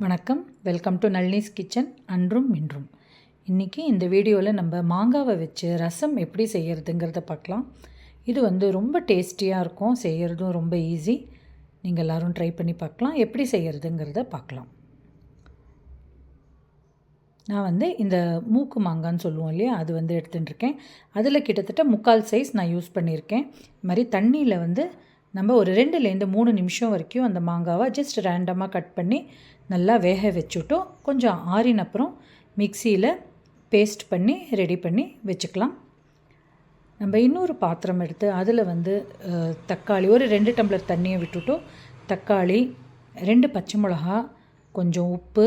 வணக்கம், welcome to Nalini's kitchen அன்றும் இன்றும். இன்றைக்கி இந்த வீடியோவில் நம்ம மாங்காவை வச்சு ரசம் எப்படி செய்கிறதுங்கிறத பார்க்கலாம். இது ரொம்ப டேஸ்டியாக இருக்கும், செய்கிறதும் ரொம்ப ஈஸி. நீங்கள் எல்லோரும் ட்ரை பண்ணி பார்க்கலாம். எப்படி செய்கிறதுங்கிறத பார்க்கலாம். நான் இந்த மூக்கு மாங்கான்னு சொல்லுவோம் இல்லையா, அது எடுத்துட்டுருக்கேன். அதில் கிட்டத்தட்ட 3/4 சைஸ் நான் யூஸ் பண்ணியிருக்கேன். இது மாதிரி தண்ணியில் நம்ம ஒரு 2லேருந்து 3 நிமிஷம் வரைக்கும் அந்த மாங்காவை ஜஸ்ட் ரேண்டமாக கட் பண்ணி நல்லா வேக வச்சுட்டோம். கொஞ்சம் ஆறினப்புறம் மிக்சியில் பேஸ்ட் பண்ணி ரெடி பண்ணி வச்சுக்கலாம். நம்ம இன்னொரு பாத்திரம் எடுத்து அதில் தக்காளி ஒரு 2 டம்ளர் தண்ணியை விட்டுட்டோம். தக்காளி, 2 பச்சை மிளகா, கொஞ்சம் உப்பு,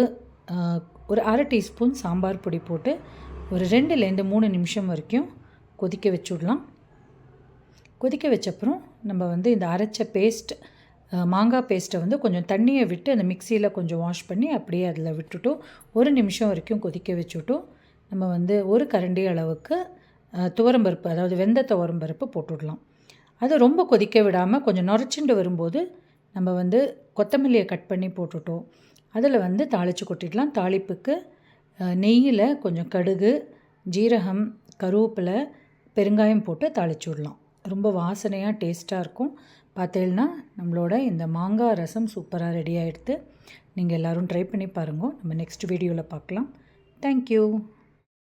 ஒரு அரை டீஸ்பூன் சாம்பார் பொடி போட்டு ஒரு 2லேருந்து 3 நிமிஷம் வரைக்கும் கொதிக்க வச்சுடலாம். கொதிக்க வச்சப்புறம் நம்ம இந்த அரைச்ச பேஸ்ட், மாங்காய் பேஸ்ட்டை கொஞ்சம் தண்ணியை விட்டு அந்த மிக்சியில் கொஞ்சம் வாஷ் பண்ணி அப்படியே அதில் விட்டுட்டோம். 1 நிமிஷம் வரைக்கும் கொதிக்க வச்சுட்டோம். நம்ம ஒரு கரண்டி அளவுக்கு துவரம்பருப்பு, அதாவது வெந்த துவரம்பருப்பு போட்டுடலாம். அது ரொம்ப கொதிக்க விடாமல் கொஞ்சம் நுரைச்சிண்டு வரும்போது நம்ம கொத்தமல்லியை கட் பண்ணி போட்டுட்டோம். அதில் தாளித்து கொட்டிடலாம். தாளிப்புக்கு நெய்யில் கொஞ்சம் கடுகு, ஜீரகம், கருவேப்பிலை, பெருங்காயம் போட்டு தாளித்து விடலாம். ரொம்ப வாசனையாக டேஸ்ட்டாக இருக்கும். பார்த்தீங்கன்னா நம்மளோட இந்த மாங்காய் ரசம் சூப்பராக ரெடி ஆகிடுது. நீங்கள் எல்லோரும் ட்ரை பண்ணி பாருங்கள். நம்ம நெக்ஸ்ட் வீடியோவில் பார்க்கலாம். தேங்க்யூ.